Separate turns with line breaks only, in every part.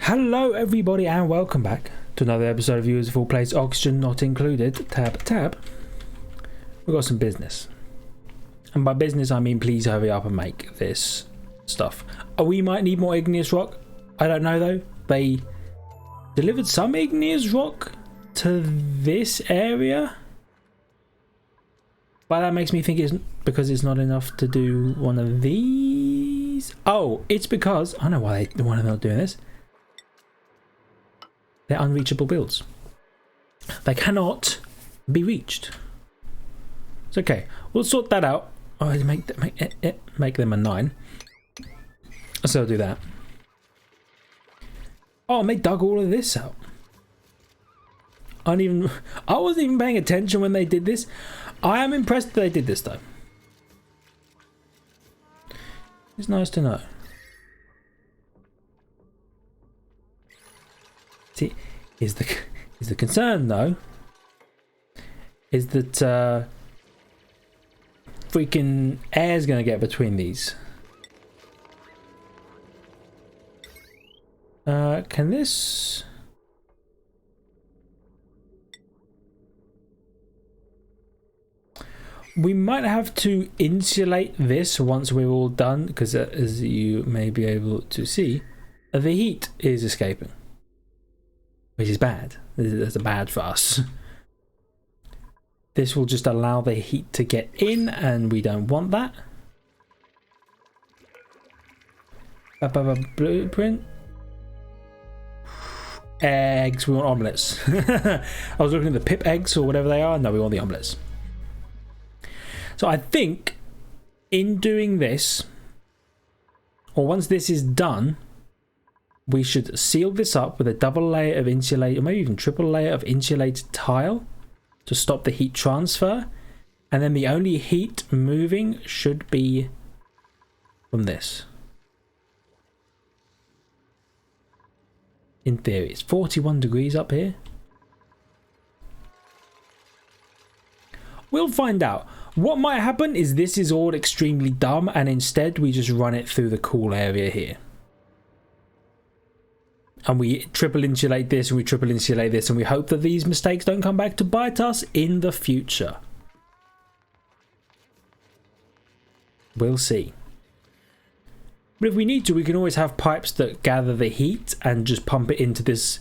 Hello everybody and welcome back to another episode of Viewers Full Place, Oxygen Not Included, tab. We've got some business. And by business I mean please hurry up and make this stuff. We might need more igneous rock. I don't know though. They delivered some igneous rock to this area. But that makes me think it's because it's not enough to do one of these. Oh, it's because I know why they're not doing this. They're unreachable builds. They cannot be reached. It's okay. We'll sort that out. Oh, make them a 9. So I'll do that. Oh, and they dug all of this out. I wasn't even paying attention when they did this. I am impressed that they did this though. It's nice to know. See, is the concern though is that freaking air's gonna get between these. Can this? We might have to insulate this once we're all done, because as you may be able to see, the heat is escaping. Which is bad. That's bad for us. This will just allow the heat to get in, and we don't want that. Blueprint. Eggs. We want omelets. I was looking at the pip eggs or whatever they are. No, we want the omelets. So I think in doing this, or once this is done, we should seal this up with a double layer of insulated, or maybe even triple layer of insulated tile to stop the heat transfer. And then the only heat moving should be from this. In theory, it's 41 degrees up here. We'll find out. What might happen is this is all extremely dumb and instead we just run it through the cool area here. And we triple insulate this and we triple insulate this and we hope that these mistakes don't come back to bite us in the future. We'll see. But if we need to, we can always have pipes that gather the heat and just pump it into this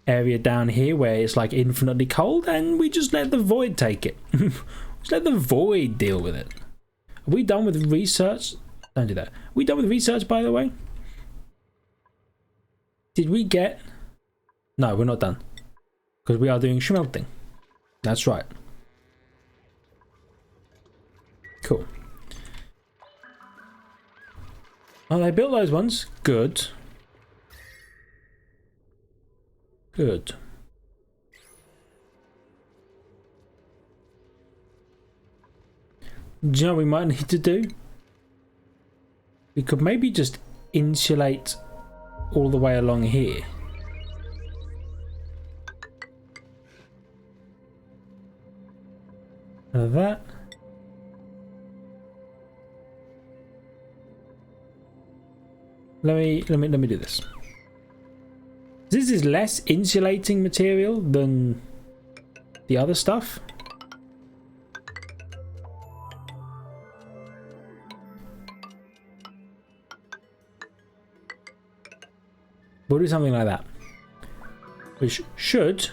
area down here where it's like infinitely cold, and we just let the void take it. Just let the void deal with it. Are we done with research? Don't do that. Are we done with research, by the way? Did we get... No, we're not done. Because we are doing smelting. That's right. Cool. Oh, they built those ones? Good. Good. Do you know what we might need to do? We could maybe just insulate all the way along here. Like that. Let me do this. This is less insulating material than the other stuff. We'll do something like that, which should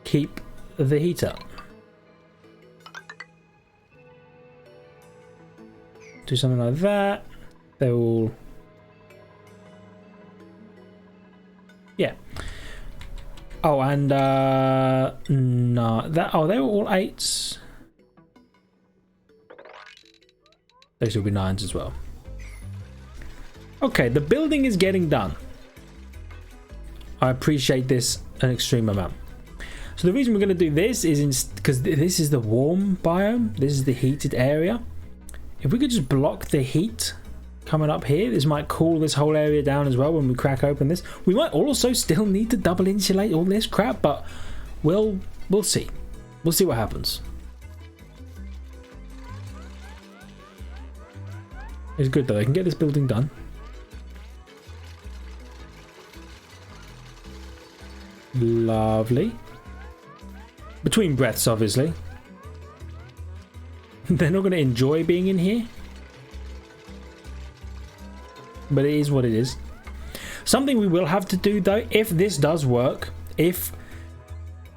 keep the heat up. Do something like that. They will, yeah. Oh, and no, that. Oh, they were all 8s. Those will be 9s as well. Okay, the building is getting done. I appreciate this an extreme amount. So the reason we're going to do this is because this is the warm biome. This is the heated area. If we could just block the heat coming up here, this might cool this whole area down as well when we crack open this. We might also still need to double insulate all this crap, but we'll see. We'll see what happens. It's good though, they can get this building done. Lovely. Between breaths, obviously. They're not going to enjoy being in here. But it is what it is. Something we will have to do, though, if this does work, if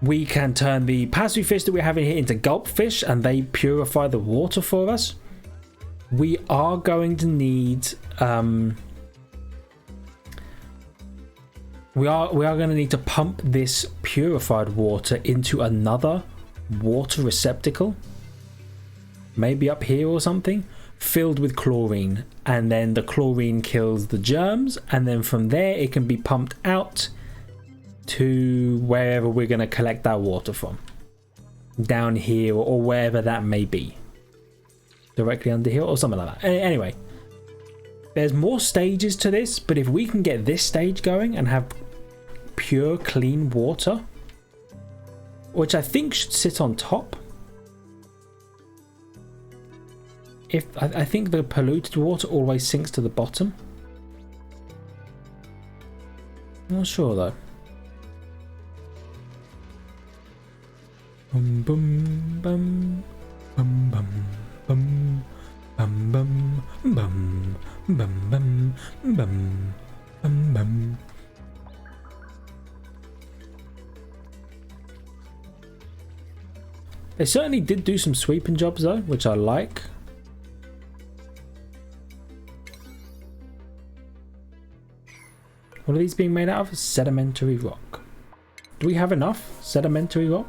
we can turn the passive fish that we have in here into gulp fish and they purify the water for us, we are going to need we are going to need to pump this purified water into another water receptacle, maybe up here or something, filled with chlorine, and then the chlorine kills the germs, and then from there it can be pumped out to wherever we're going to collect that water from, down here or wherever that may be, directly under here or something like that. Anyway, there's more stages to this, but if we can get this stage going and have pure clean water, which I think should sit on top, if I think the polluted water always sinks to the bottom. I'm not sure though. Bum bum bum bum bum bum bum bum bum bum bum bum bum bum. They certainly did do some sweeping jobs though, which I like. What are these being made out of? Sedimentary rock. Do we have enough sedimentary rock?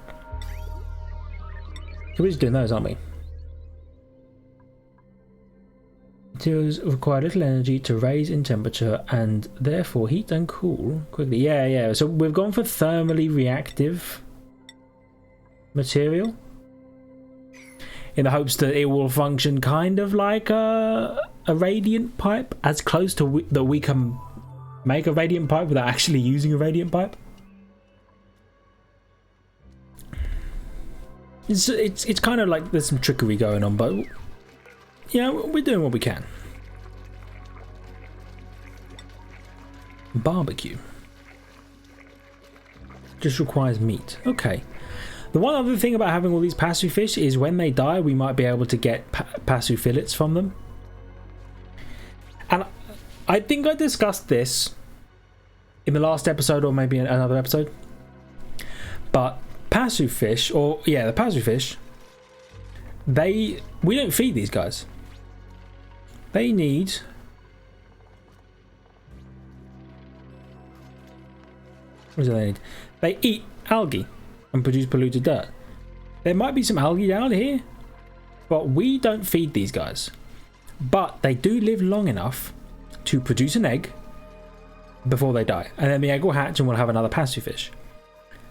We're just doing those, aren't we? Materials require little energy to raise in temperature and therefore heat and cool quickly. Yeah. So we've gone for thermally reactive material in the hopes that it will function kind of like a radiant pipe, as close to that we can make a radiant pipe without actually using a radiant pipe. It's kind of like there's some trickery going on, but yeah, we're doing what we can. Barbecue just requires meat. Okay. The one other thing about having all these pasu fish is when they die, we might be able to get pasu fillets from them. And I think I discussed this in the last episode or maybe another episode. But pasu fish, or yeah, the pasu fish, we don't feed these guys. They need what do they need? They eat algae and produce polluted dirt. There might be some algae down here, but we don't feed these guys. But they do live long enough to produce an egg before they die, and then the egg will hatch and we'll have another pasu fish.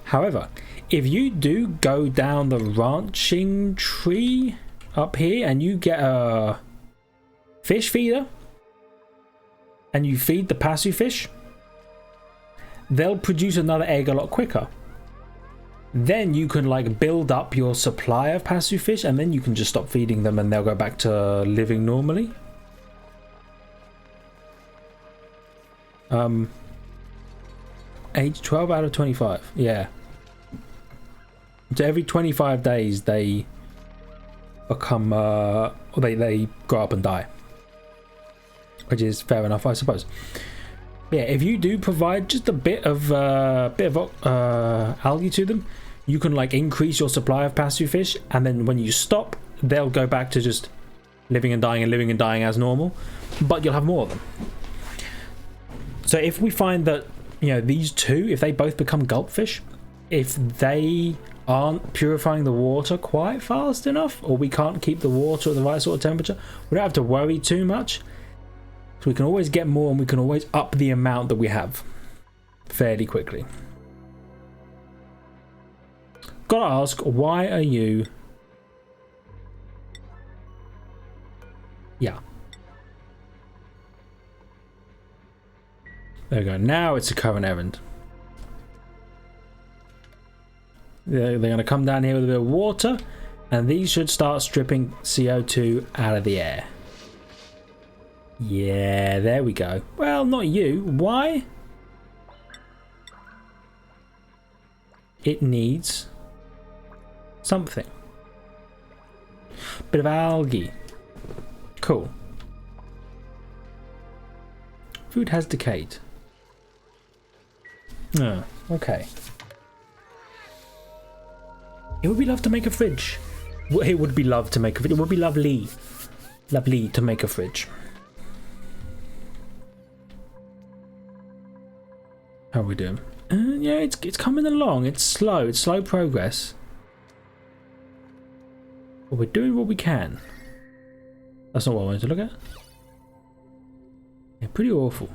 However, if you do go down the ranching tree up here and you get a fish feeder and you feed the pasu fish, they'll produce another egg a lot quicker. Then you can like build up your supply of pasu fish, and then you can just stop feeding them and they'll go back to living normally. Age 12 out of 25. Yeah. So every 25 days they become they grow up and die, which is fair enough, I suppose. Yeah, if you do provide just a bit of algae to them, you can like increase your supply of pasu fish, and then when you stop, they'll go back to just living and dying as normal, but you'll have more of them. So if we find that, you know, these two, if they both become gulp fish, if they aren't purifying the water quite fast enough, or we can't keep the water at the right sort of temperature, we don't have to worry too much. So we can always get more, and we can always up the amount that we have fairly quickly. Gotta ask, why are you... Yeah. There we go. Now it's a current errand. They're going to come down here with a bit of water, and these should start stripping CO2 out of the air. Yeah, there we go. Well, not you. Why? it needs something. Bit of algae. Cool. Food has decayed. Oh, okay. It would be lovely to make a fridge. It would be lovely to make a fridge. It would be lovely. Lovely to make a fridge. How are we doing? Yeah, it's coming along. It's slow. It's slow progress. But we're doing what we can. That's not what I wanted to look at. Yeah, pretty awful.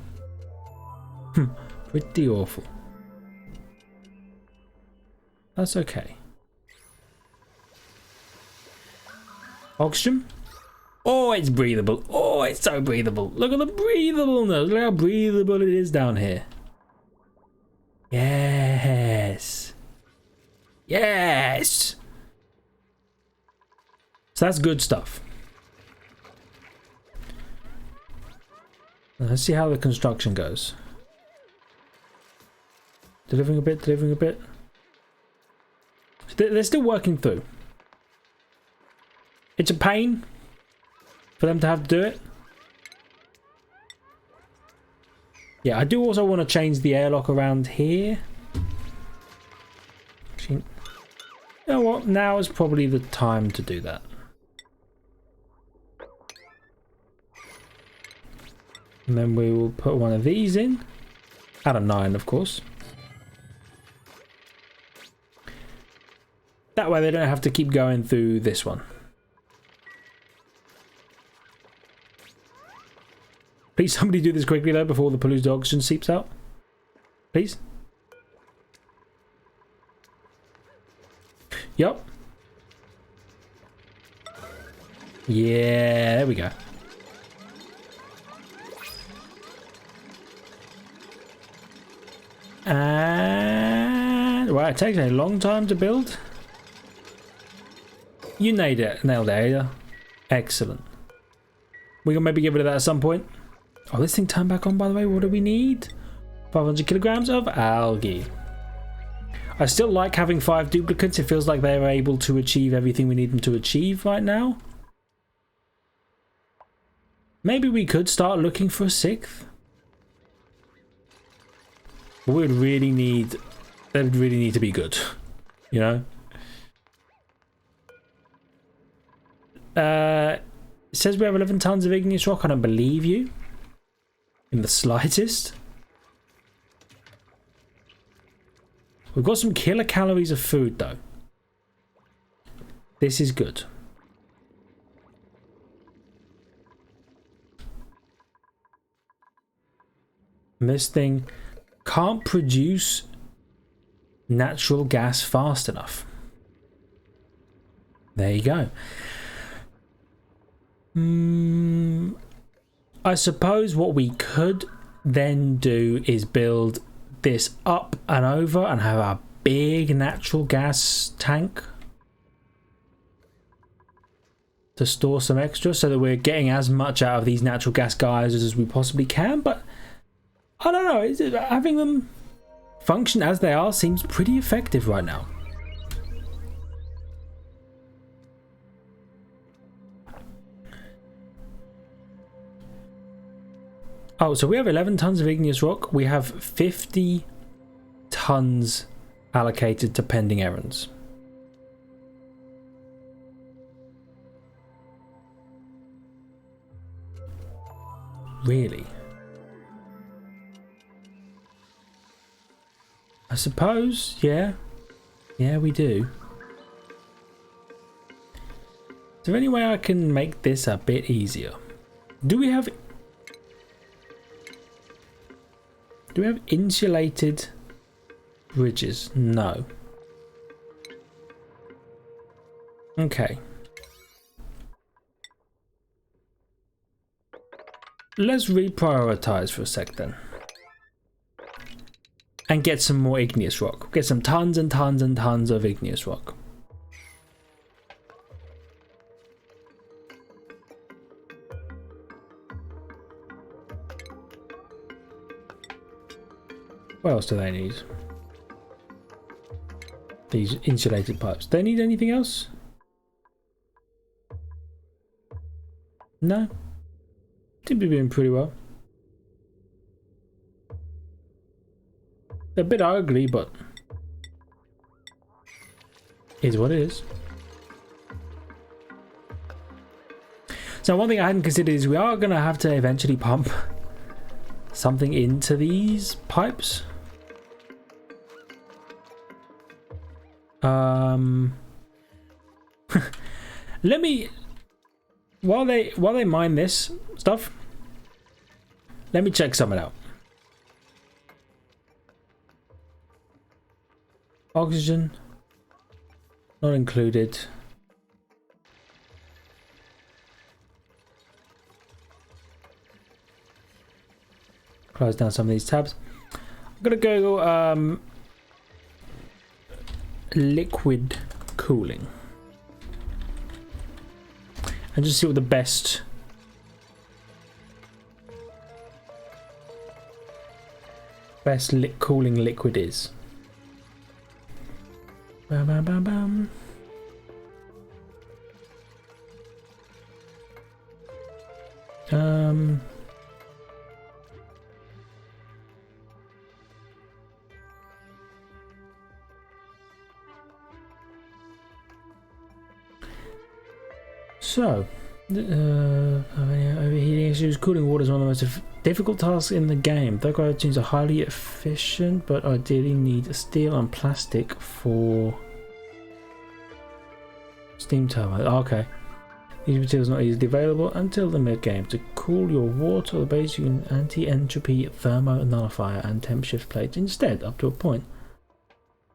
Pretty awful. That's okay. Oxygen? Oh, it's breathable. Oh, it's so breathable. Look at the breathableness. Look how breathable it is down here. Yes. Yes. So that's good stuff. Let's see how the construction goes. Delivering a bit, delivering a bit. They're still working through. It's a pain for them to have to do it. Yeah, I do also want to change the airlock around here. Actually, you know what? Now is probably the time to do that. And then we will put one of these in. Out of 9, of course. That way they don't have to keep going through this one. Please somebody do this quickly though before the polluted oxygen seeps out. Please. Yup. Yeah, there we go. And right, it takes a long time to build. You nailed it, yeah. Excellent. We can maybe get rid of that at some point. Oh, this thing turned back on, by the way. What do we need? 500 kilograms of algae. I still like having 5 duplicates. It feels like they're able to achieve everything we need them to achieve right now. Maybe we could start looking for a 6th. But we would really need... They would really need to be good. You know? It says we have 11 tons of igneous rock. I don't believe you. In the slightest. We've got some kilocalories of food though. This is good. And this thing can't produce natural gas fast enough. There you go. I suppose what we could then do is build this up and over and have a big natural gas tank to store some extra so that we're getting as much out of these natural gas geysers as we possibly can. But I don't know, having them function as they are seems pretty effective right now. Oh, so we have 11 tons of igneous rock. We have 50 tons allocated to pending errands. Really? I suppose, yeah. Yeah, we do. Is there any way I can make this a bit easier? Do we have insulated bridges? No. Okay. Let's reprioritize for a sec then. And get some more igneous rock. Get some tons and tons and tons of igneous rock. What else do they need? These insulated pipes. They need anything else? No. Seem to be doing pretty well. They're a bit ugly, but is what it is. So one thing I hadn't considered is we are going to have to eventually pump something into these pipes. Let me, while they mine this stuff, let me check something out. Oxygen not included. Close down some of these tabs. I'm gonna go liquid cooling and just see what the best cooling liquid is. Bam, bam, bam, bam. So, overheating issues. Cooling water is one of the most difficult tasks in the game. Third-class tunes are highly efficient, but ideally need steel and plastic for steam turbine. Okay. These materials are not easily available until the mid-game. To cool your water or the base, you can anti-entropy thermo nullifier and temp shift plates instead, up to a point.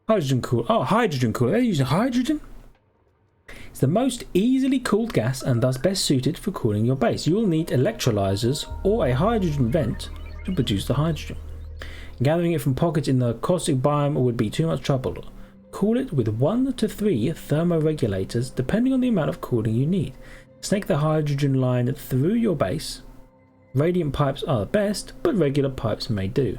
Hydrogen cool. Oh, hydrogen cooler. They're using hydrogen? It's the most easily cooled gas and thus best suited for cooling your base. You will need electrolyzers or a hydrogen vent to produce the hydrogen. Gathering it from pockets in the caustic biome would be too much trouble. Cool it with 1 to 3 thermoregulators depending on the amount of cooling you need. Snake the hydrogen line through your base. Radiant pipes are the best, but regular pipes may do.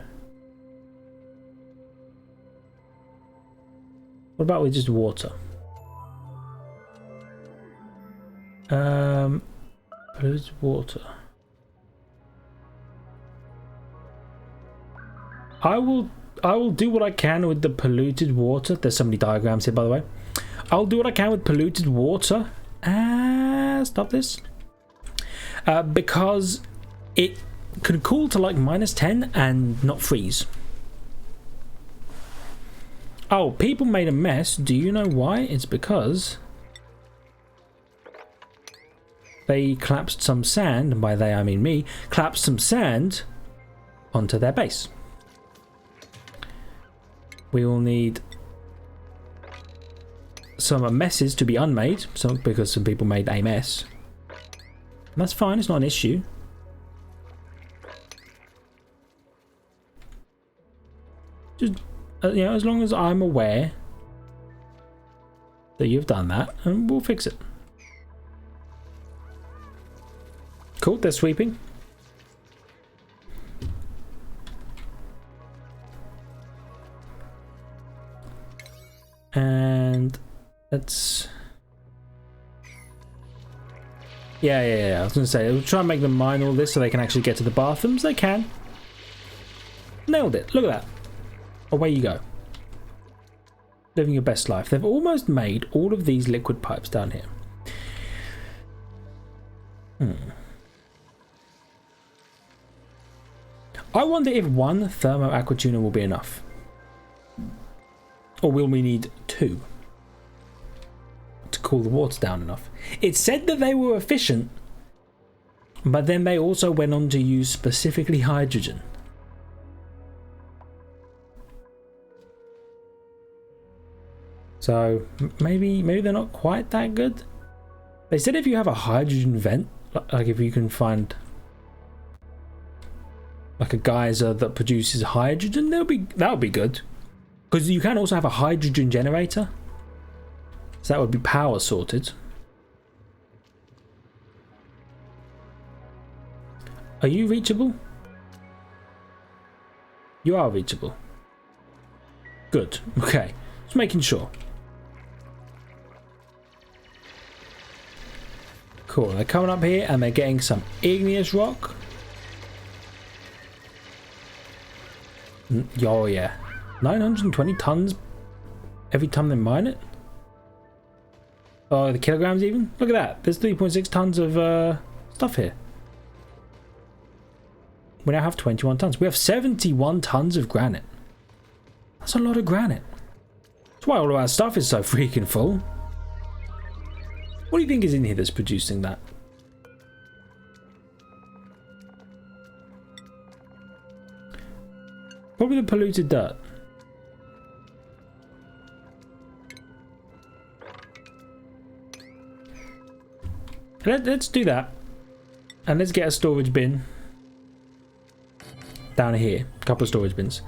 What about with just water? Polluted water. I will do what I can with the polluted water. There's so many diagrams here, by the way. I'll do what I can with polluted water. Stop this. Because it could cool to like -10 and not freeze. Oh, people made a mess. Do you know why? It's because they collapsed some sand, and by they I mean me, collapsed some sand onto their base. We will need some messes to be unmade, because some people made a mess. And that's fine, it's not an issue. Just, you know, as long as I'm aware that you've done that, and we'll fix it. Cool, they're sweeping. And let's... Yeah. I was gonna say, we'll try and make them mine all this so they can actually get to the bathrooms. They can. Nailed it. Look at that. Away you go. Living your best life. They've almost made all of these liquid pipes down here. I wonder if 1 thermo aqua tuner will be enough. Or will we need 2 to cool the water down enough? It said that they were efficient, but then they also went on to use specifically hydrogen. So maybe they're not quite that good. They said if you have a hydrogen vent, like if you can find like a geyser that produces hydrogen, that would be good. Because you can also have a hydrogen generator. So that would be power sorted. Are you reachable? You are reachable. Good. Okay. Just making sure. Cool, they're coming up here and they're getting some igneous rock. Oh yeah, 920 tons every time they mine it. Oh, the kilograms even? Look at that, there's 3.6 tons of stuff here. We now have 21 tons. We have 71 tons of granite. That's a lot of granite. That's why all of our stuff is so freaking full. What do you think is in here that's producing that? Probably the polluted dirt. Let's do that. And let's get a storage bin down here. A couple of storage bins.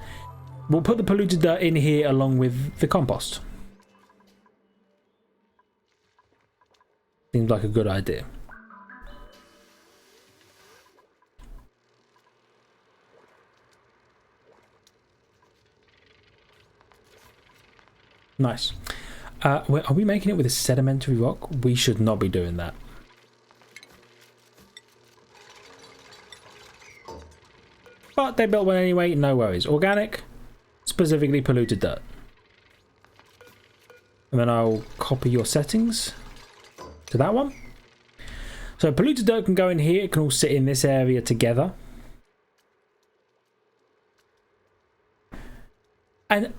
We'll put the polluted dirt in here along with the compost. Seems like a good idea. Nice. Are we making it with a sedimentary rock? We should not be doing that. But they built one anyway, no worries. Organic, specifically polluted dirt. And then I'll copy your settings to that one. So polluted dirt can go in here. It can all sit in this area together. And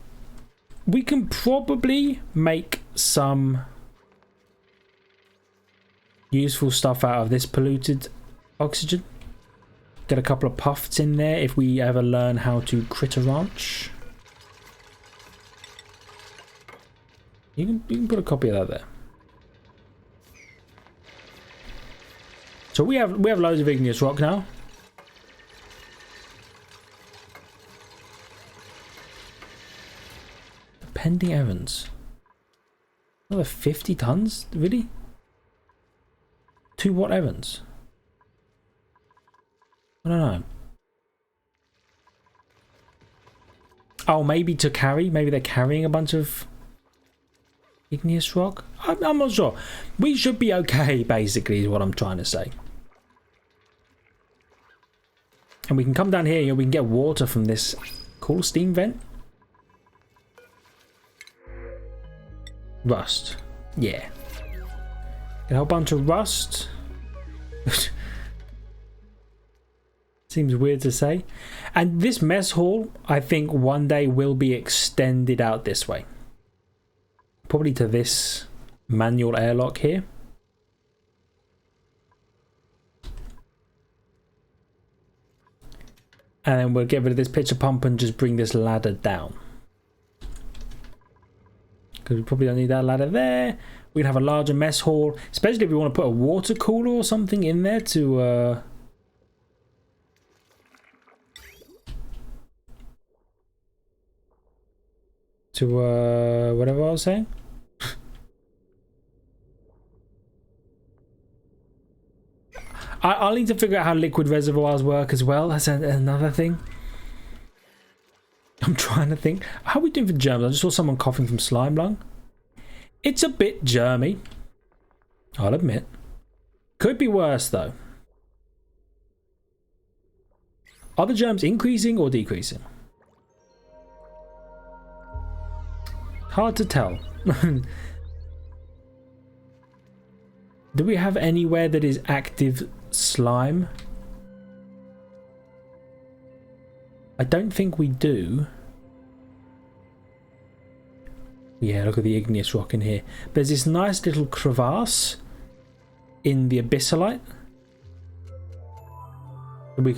we can probably make some useful stuff out of this polluted oxygen. Get a couple of puffs in there if we ever learn how to critter ranch. You can put a copy of that there. So we have loads of igneous rock now. Pending errands. Another 50 tons? Really? 2 what errands? I don't know. Oh, maybe to carry? Maybe they're carrying a bunch of igneous rock? I'm not sure. We should be okay, basically, is what I'm trying to say. And we can come down here and we can get water from this cool steam vent. Rust. Yeah. Get a whole bunch of rust. Seems weird to say. And this mess hall, I think one day will be extended out this way. Probably to this manual airlock here. And then we'll get rid of this pitcher pump and just bring this ladder down. Because we probably don't need that ladder there. We can have a larger mess hall. Especially if we want to put a water cooler or something in there to... whatever I was saying. I'll need to figure out how liquid reservoirs work as well. That's another thing. I'm trying to think. How are we doing for germs? I just saw someone coughing from slime lung. It's a bit germy, I'll admit. Could be worse though. Are the germs increasing or decreasing? Hard to tell. Do we have anywhere that is active slime? I don't think we do. Yeah, look at the igneous rock in here. There's this nice little crevasse in the abyssalite. We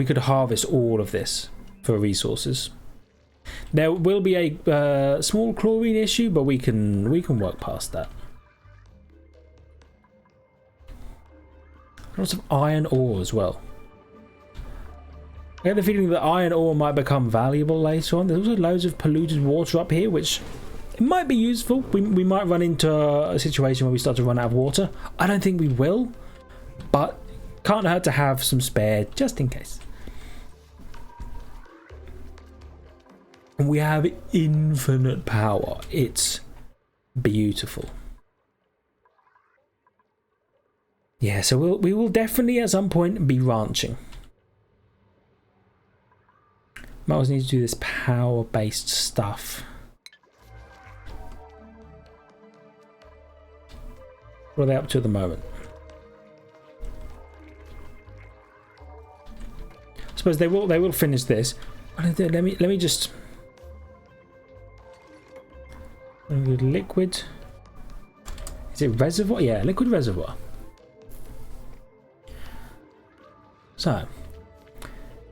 could harvest all of this for resources. There will be a small chlorine issue, but we can work past that. Lots of iron ore as well. I get the feeling that iron ore might become valuable later on. There's also loads of polluted water up here, which it might be useful. We might run into a situation where we start to run out of water. I don't think we will, but can't hurt to have some spare just in case. And we have infinite power. It's beautiful. Yeah, so we will definitely at some point be ranching. Might also need to do this power-based stuff. What are they up to at the moment? I suppose they will finish this. Let me just liquid. Is it reservoir? Yeah, liquid reservoir. So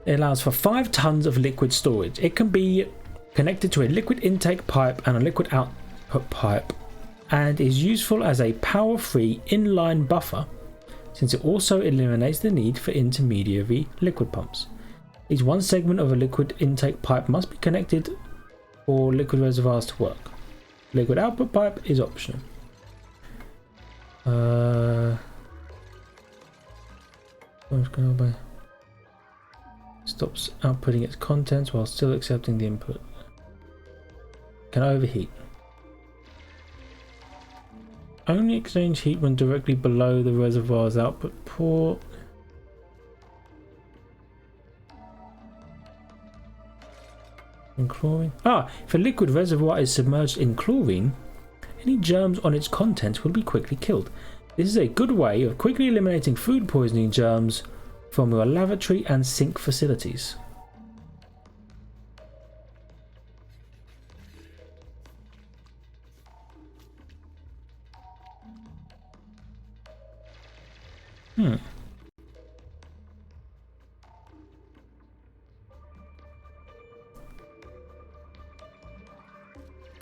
it allows for 5 tons of liquid storage. It can be connected to a liquid intake pipe and a liquid output pipe, and is useful as a power-free inline buffer, since it also eliminates the need for intermediary liquid pumps. At least one segment of a liquid intake pipe must be connected for liquid reservoirs to work. Liquid output pipe is optional. Stops outputting its contents while still accepting the input. Can overheat. Only exchange heat when directly below the reservoir's output port. And chlorine. If a liquid reservoir is submerged in chlorine, any germs on its contents will be quickly killed. This is a good way of quickly eliminating food poisoning germs from your lavatory and sink facilities.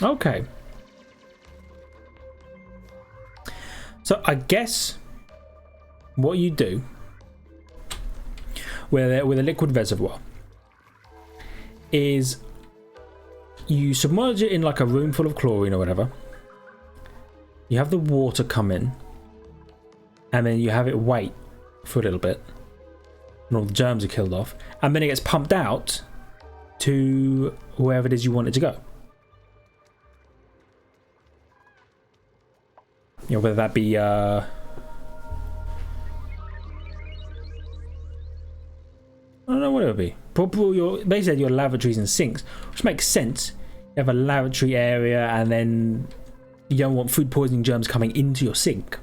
Okay. So I guess what you do with a liquid reservoir is you submerge it in like a room full of chlorine or whatever. You have the water come in, and then you have it wait for a little bit, and all the germs are killed off, and then it gets pumped out to wherever it is you want it to go. You know, whether that be I don't know what it would be. Probably basically your lavatories and sinks, which makes sense. You have a lavatory area, and then you don't want food poisoning germs coming into your sink.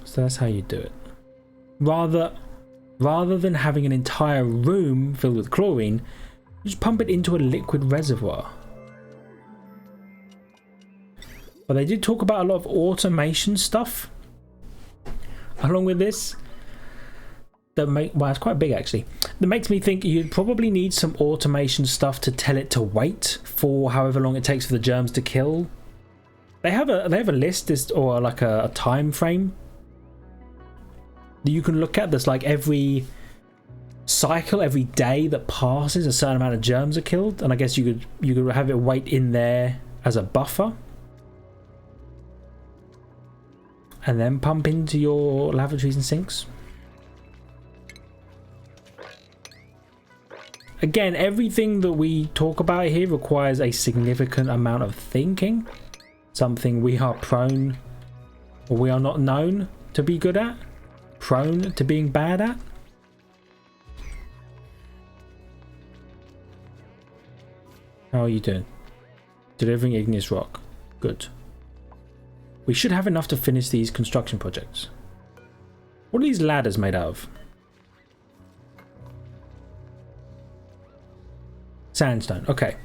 So that's how you do it. Rather than having an entire room filled with chlorine, you just pump it into a liquid reservoir. But they did talk about a lot of automation stuff along with this. Well, it's quite big actually. That makes me think you'd probably need some automation stuff to tell it to wait for however long it takes for the germs to kill. They have a list or like a time frame that you can look at. That's like every cycle, every day that passes, a certain amount of germs are killed, and I guess you could have it wait in there as a buffer, and then pump into your lavatories and sinks. Again, everything that we talk about here requires a significant amount of thinking. Something we are prone, or we are not known to be good at. Prone to being bad at. How are you doing? Delivering igneous rock. Good. We should have enough to finish these construction projects. What are these ladders made out of? Sandstone. Okay.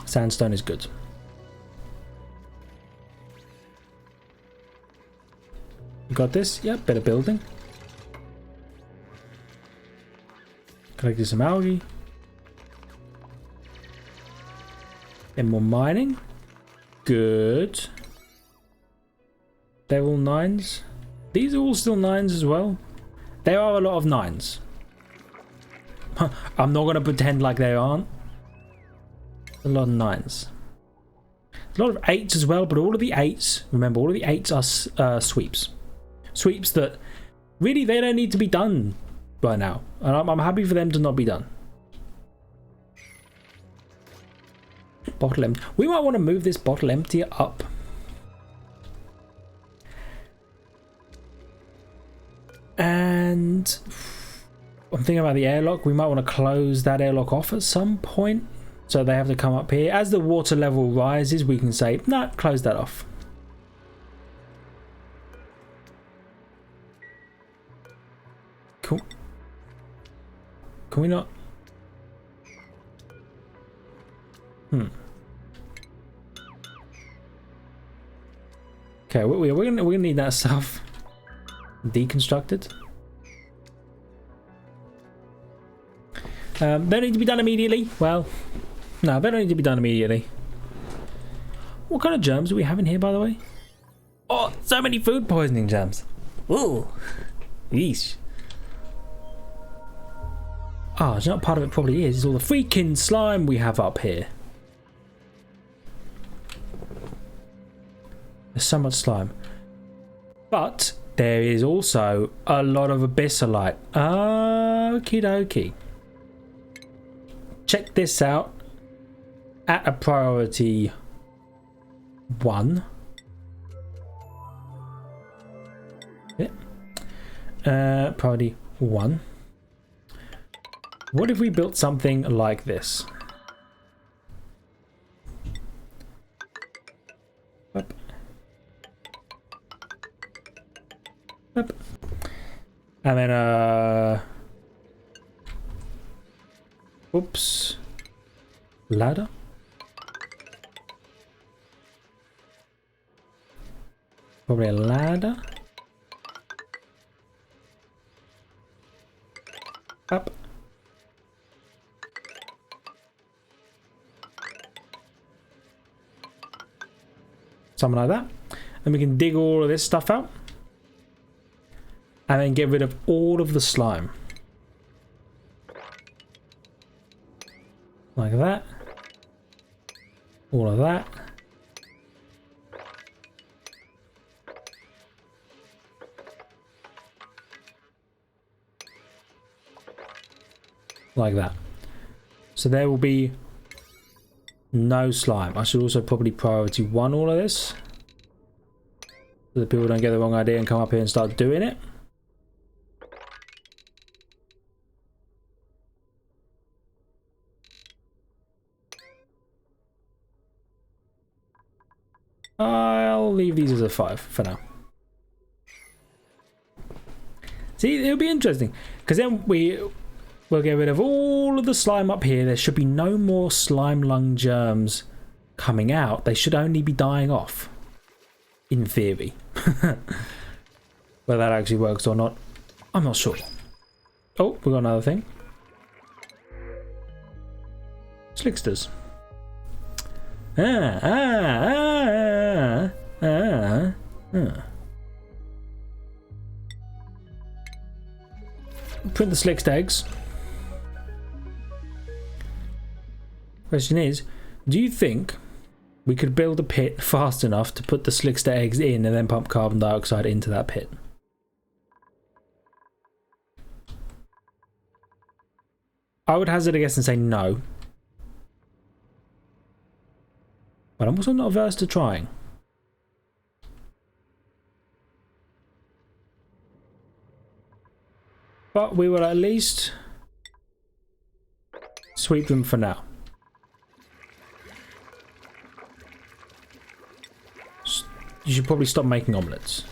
Sandstone is good. You got this? Yep, better building. Collected some algae. And more mining. Good. They're all 9s. These are all still 9s as well. There are a lot of 9s. I'm not going to pretend like they aren't. A lot of 9s. A lot of 8s as well, but all of the 8s, remember, all of the 8s are sweeps. Sweeps that really they don't need to be done right now. And I'm happy for them to not be done. Bottle empty. We might want to move this bottle emptier up. And I'm thinking about the airlock. We might want to close that airlock off at some point. So they have to come up here. As the water level rises, we can say, no, close that off. Cool. Can we not? Okay, we're gonna need that stuff deconstructed. They don't need to be done immediately. Well, no, they don't need to be done immediately. What kind of germs do we have in here, by the way? Oh, so many food poisoning germs. Ooh, yeesh. Ah, oh, you know what part of it probably is all the freaking slime we have up here. There's so much slime. But there is also a lot of abyssalite. Okie dokie. Check this out. At a priority 1. Yeah. Priority 1. What if we built something like this? Up. Up. And then oops. Ladder. Probably a ladder. Up. Something like that. And we can dig all of this stuff out. And then get rid of all of the slime. Like that. All of that. Like that. So there will be no slime. I should also probably priority 1 all of this. So that people don't get the wrong idea and come up here and start doing it. I'll leave these as a 5 for now. See, it'll be interesting. Because then we'll get rid of all of the slime up here. There should be no more slime lung germs coming out. They should only be dying off. In theory. Whether that actually works or not, I'm not sure. Oh, we got another thing. Slicksters. Print the slicked eggs. Question is, do you think we could build a pit fast enough to put the slickster eggs in and then pump carbon dioxide into that pit? I would hazard a guess and say no. But I'm also not averse to trying. But we will at least sweep them for now. You should probably stop making omelettes.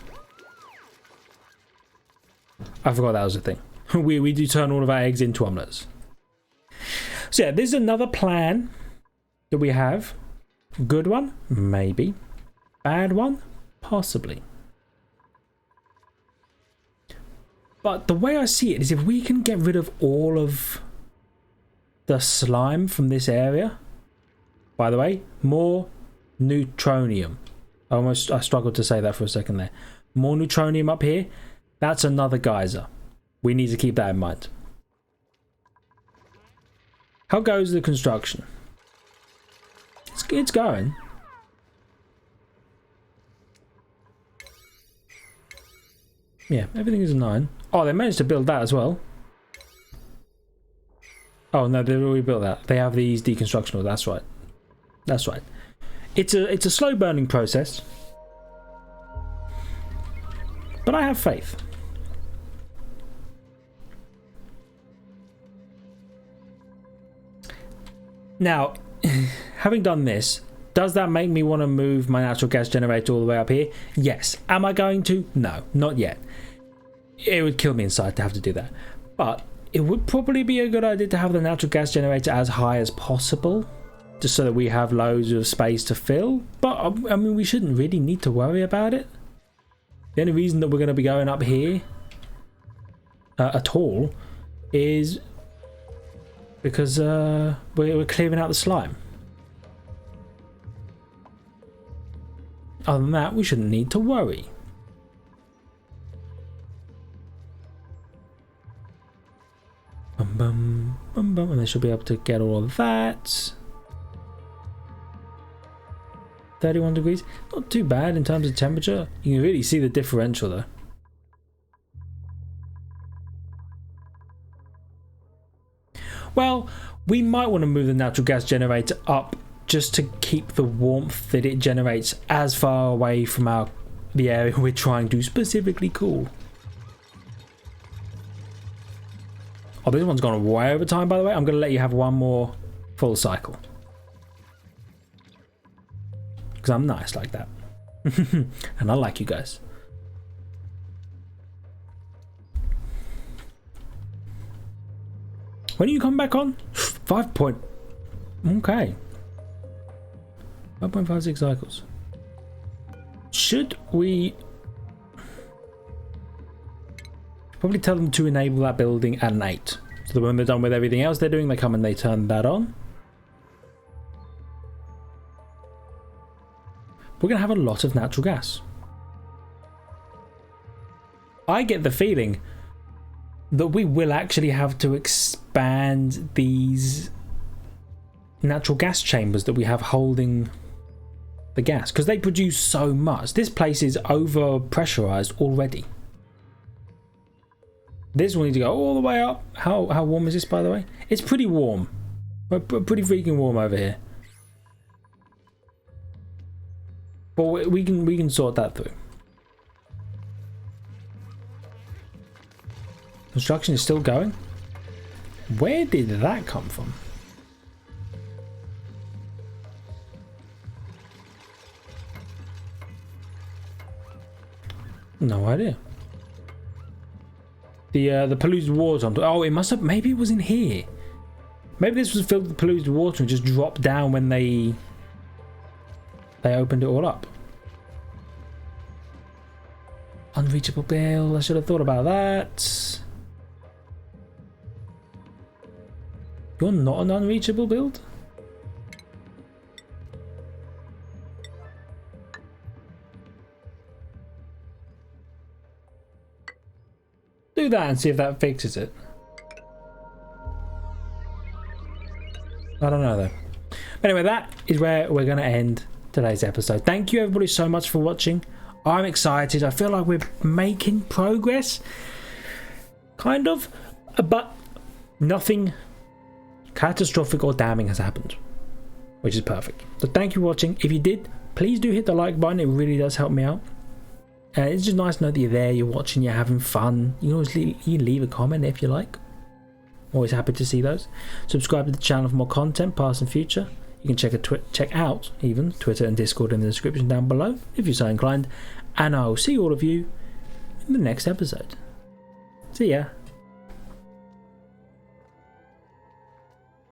I forgot that was a thing. We do turn all of our eggs into omelettes. So yeah, this is another plan that we have. Good one? Maybe. Bad one? Possibly. But the way I see it is if we can get rid of all of the slime from this area. By the way, more neutronium. I struggled to say that for a second there. More neutronium up here. That's another geyser. We need to keep that in mind. How goes the construction? It's going. Yeah, everything is a 9. Oh, they managed to build that as well. Oh no, they've already built that. They have these deconstruction. That's right. That's right. It's a slow burning process, but I have faith. Now, having done this, does that make me want to move my natural gas generator all the way up here? Yes. Am I going to? No, not yet. It would kill me inside to have to do that. But it would probably be a good idea to have the natural gas generator as high as possible, just so that we have loads of space to fill. But, I mean, we shouldn't really need to worry about it. The only reason that we're going to be going up here at all is because we're clearing out the slime. Other than that, we shouldn't need to worry. Bum, bum, bum, bum, and they should be able to get all of that. 31 degrees, not too bad in terms of temperature. You can really see the differential though. Well, we might want to move the natural gas generator up just to keep the warmth that it generates as far away from the area we're trying to specifically cool. Oh, this one's gone way over time, by the way. I'm going to let you have one more full cycle. Because I'm nice like that. And I like you guys. When do you come back on? 5 point... Okay. 5.56 cycles. Should we... Probably tell them to enable that building at an 8. So that when they're done with everything else they're doing, they come and they turn that on. We're going to have a lot of natural gas. I get the feeling that we will actually have to expand these natural gas chambers that we have holding the gas, because they produce so much. This place is over pressurized already. This will need to go all the way up. How warm is this, by the way? It's pretty warm. Pretty freaking warm over here. But we can sort that through. Construction is still going. Where did that come from? No idea. The polluted water. Oh, it must have. Maybe it was in here. Maybe this was filled with polluted water and just dropped down when they opened it all up. Unreachable bill. I should have thought about that. You're not an unreachable build? Do that and see if that fixes it. I don't know though. Anyway, that is where we're going to end today's episode. Thank you everybody so much for watching. I'm excited. I feel like we're making progress. Kind of. But nothing catastrophic or damning has happened, which is perfect. So thank you for watching. If you did, please do hit the like button. It really does help me out. It's just nice to know that you're there, you're watching, you're having fun. You can always leave a comment if you like. Always happy to see those. Subscribe to the channel for more content, past and future. You can check out even Twitter and Discord in the description down below if you're so inclined. And I'll see all of you in the next episode. See ya.